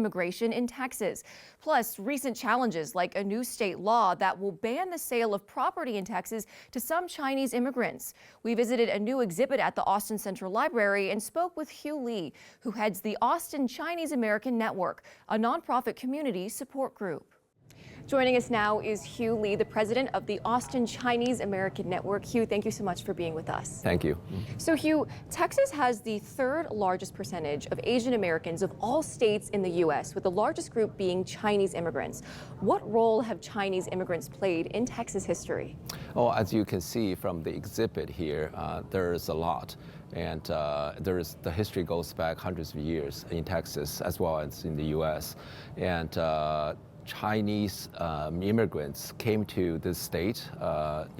immigration in Texas. Plus, recent challenges like a new state law that will ban the sale of property in Texas to some Chinese immigrants. We visited a new exhibit at the Austin Central Library and spoke with Hugh Li, who heads the Austin Chinese American Network, a nonprofit community support group. Joining us now is Hugh Li, the president of the Austin Chinese American Network. Hugh, thank you so much for being with us. Thank you. So Hugh, Texas has the third largest percentage of Asian Americans of all states in the U.S., with the largest group being Chinese immigrants. What role have Chinese immigrants played in Texas history? Oh, as you can see from the exhibit here, there's a lot. And the history goes back hundreds of years in Texas as well as in the U.S. And Chinese immigrants came to this state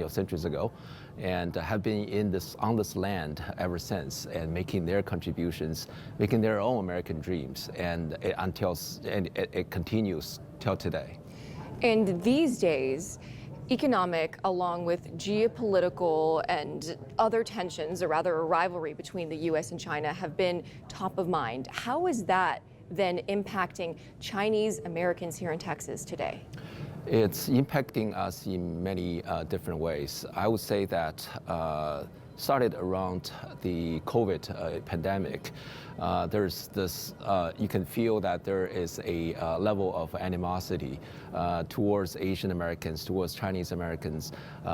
centuries ago and have been on this land ever since, and making their contributions, making their own American dreams, and it continues till today. And these days, economic, along with geopolitical and other tensions, or rather a rivalry between the U.S. and China, have been top of mind. How is that then impacting Chinese Americans here in Texas today? It's impacting us in many different ways. I would say that started around the COVID pandemic. There's this, you can feel that there is a level of animosity towards Asian Americans, towards Chinese Americans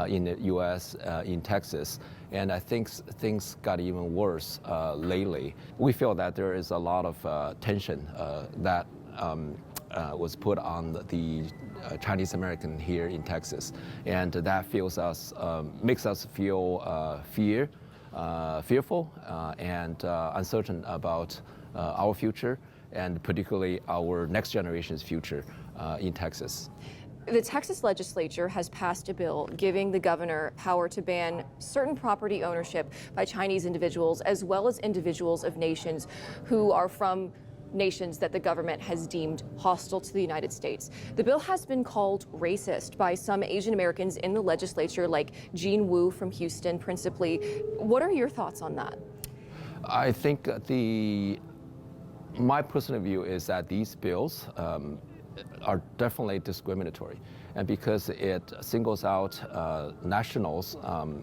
in the U.S., in Texas. And I think things got even worse lately. We feel that there is a lot of tension that was put on the Chinese American here in Texas, and that makes us feel fearful and uncertain about our future, and particularly our next generation's future in Texas. The Texas legislature has passed a bill giving the governor power to ban certain property ownership by Chinese individuals, as well as individuals of nations who are from nations that the government has deemed hostile to the United States. The bill has been called racist by some Asian Americans in the legislature, like Jean Wu from Houston, principally. What are your thoughts on that? I think my personal view is that these bills are definitely discriminatory, and because it singles out nationals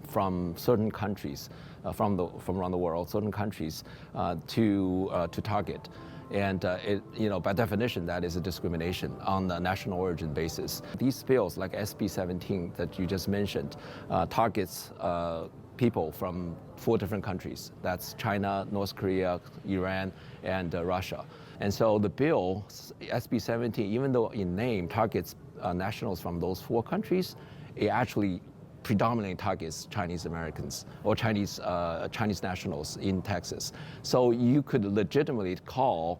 from certain countries, from around the world, certain countries to target. And by definition, that is a discrimination on the national origin basis. These bills, like SB 17 that you just mentioned, targets people from 4 different countries. That's China, North Korea, Iran, and Russia. And so the bill, SB 17, even though in name targets nationals from those 4 countries, it actually predominantly targets Chinese Americans or Chinese nationals in Texas. So you could legitimately call,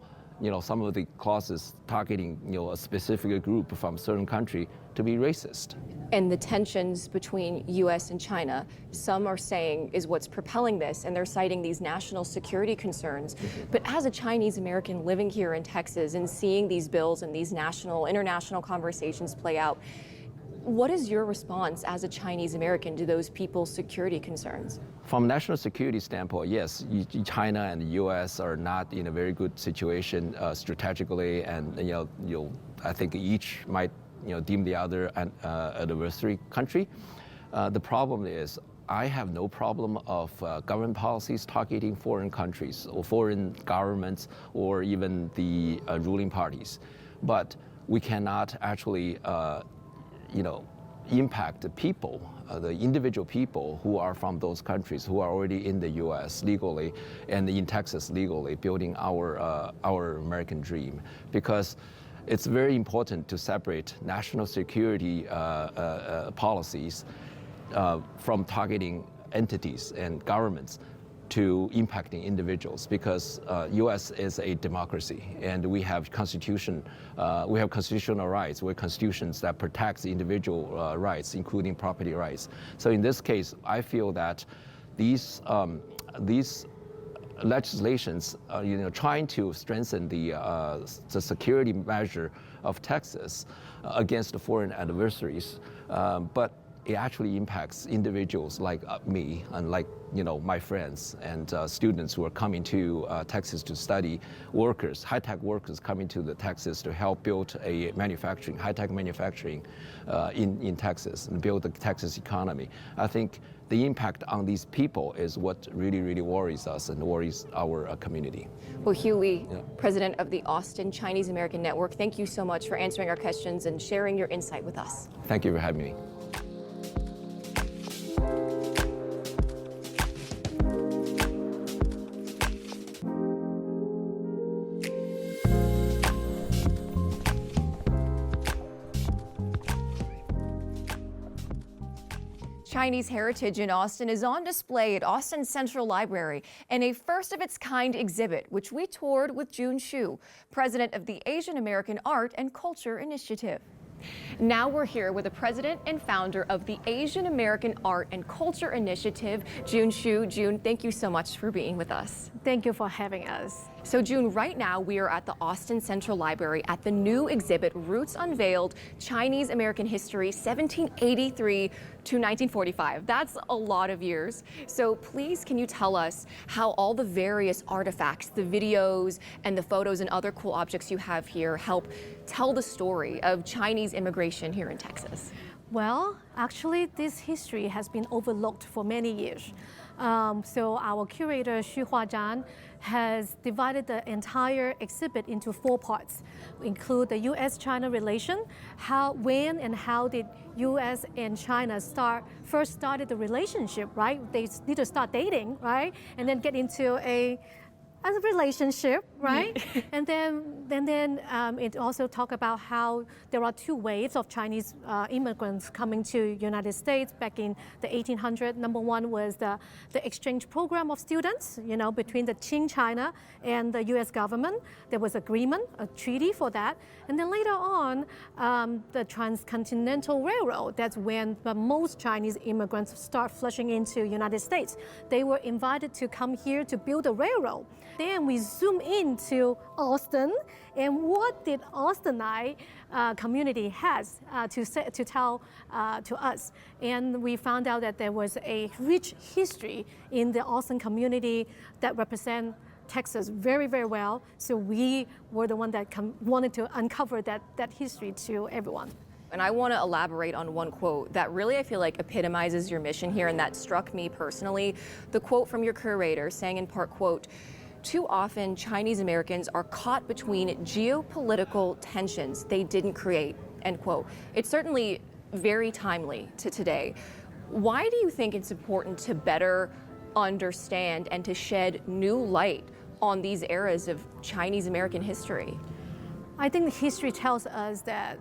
some of the clauses targeting, a specific group from a certain country to be racist. And the tensions between U.S. and China, some are saying, is what's propelling this, and they're citing these national security concerns. But as a Chinese American living here in Texas and seeing these bills and these international conversations play out, what is your response as a Chinese American to those people's security concerns? From a national security standpoint, yes, China and the U.S. are not in a very good situation strategically, and I think each might deem the other an adversary country. The problem is, I have no problem of government policies targeting foreign countries or foreign governments or even the ruling parties, but we cannot actually impact the people, the individual people who are from those countries, who are already in the U.S. legally and in Texas legally, building our American dream. Because it's very important to separate national security policies from targeting entities and governments to impacting individuals, because U.S. is a democracy, and we have constitutional rights. We have constitutions that protects individual rights, including property rights. So in this case, I feel that these legislations, trying to strengthen the security measure of Texas against the foreign adversaries, but it actually impacts individuals like me and like my friends and students who are coming to Texas to study, workers, high-tech workers coming to the Texas to help build a manufacturing, high-tech manufacturing in Texas and build the Texas economy. I think the impact on these people is what really, really worries us and worries our community. Well, Hugh Li, president of the Austin Chinese American Network, thank you so much for answering our questions and sharing your insight with us. Thank you for having me. Chinese heritage in Austin is on display at Austin Central Library in a first-of-its-kind exhibit, which we toured with Jun Xu, president of the Asian American Art and Culture Initiative. Now we're here with the president and founder of the Asian American Art and Culture Initiative, Jun Xu. Jun, thank you so much for being with us. Thank you for having us. So Jun, right now we are at the Austin Central Library at the new exhibit, Roots Unveiled, Chinese American History, 1783 to 1945. That's a lot of years. So please, can you tell us how all the various artifacts, the videos and the photos and other cool objects you have here help tell the story of Chinese immigration here in Texas? Well, actually, this history has been overlooked for many years. So our curator, Xu Huazhan, has divided the entire exhibit into 4 parts, include the U.S.-China relation, when and how did U.S. and China first started the relationship, right? They need to start dating, right? And then get into a relationship, right? And then it also talk about how there are 2 waves of Chinese immigrants coming to United States back in the 1800s. Number 1 was the exchange program of students, between the Qing China and the U.S. government. There was agreement, a treaty for that. And then later on, the Transcontinental Railroad, that's when the most Chinese immigrants start flushing into United States. They were invited to come here to build a railroad. Then we zoom into Austin, and what did Austinite community has to tell to us? And we found out that there was a rich history in the Austin community that represent Texas very, very well. So we were the one that wanted to uncover that history to everyone. And I want to elaborate on one quote that really, I feel like, epitomizes your mission here, and that struck me personally. The quote from your curator saying in part, quote, "Too often, Chinese Americans are caught between geopolitical tensions they didn't create," end quote. It's certainly very timely to today. Why do you think it's important to better understand and to shed new light on these eras of Chinese American history? I think history tells us that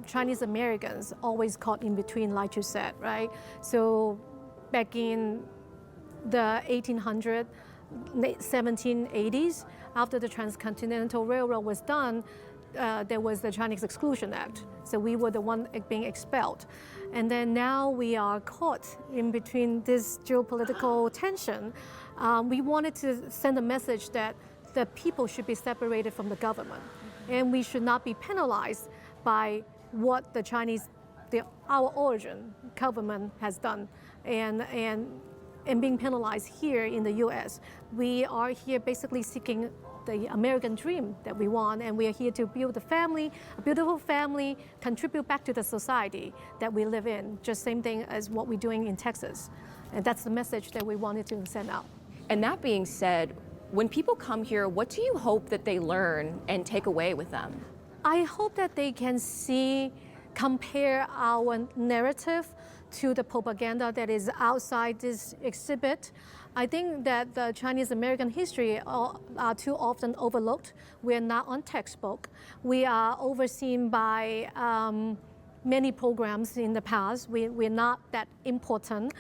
Chinese Americans always caught in between, like you said, right? So back in the 1800s, 1780s, after the Transcontinental Railroad was done, there was the Chinese Exclusion Act. So we were the one being expelled. And then now we are caught in between this geopolitical tension. We wanted to send a message that the people should be separated from the government. And we should not be penalized by what the Chinese, our origin government has done. And being penalized here in the U.S. We are here basically seeking the American dream that we want, and we are here to build a beautiful family, contribute back to the society that we live in, just same thing as what we're doing in Texas. And that's the message that we wanted to send out. And that being said, when people come here, what do you hope that they learn and take away with them? I hope that they can compare our narrative to the propaganda that is outside this exhibit. I think that the Chinese American history are too often overlooked. We are not on textbook. We are overseen by many programs in the past. We're not that important.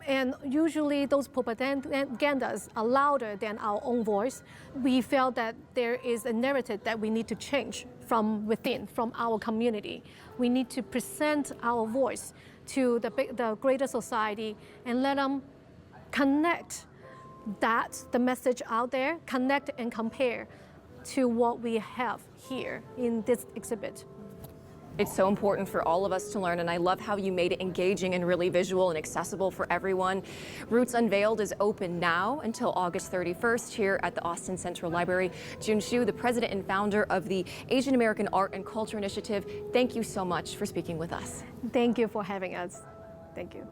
And usually those propagandas are louder than our own voice. We felt that there is a narrative that we need to change from within, from our community. We need to present our voice to the greater society and let them connect the message out there, connect and compare to what we have here in this exhibit. It's so important for all of us to learn, and I love how you made it engaging and really visual and accessible for everyone. Roots Unveiled is open now until August 31st here at the Austin Central Library. Jun Xu, the president and founder of the Asian American Art and Culture Initiative, thank you so much for speaking with us. Thank you for having us. Thank you.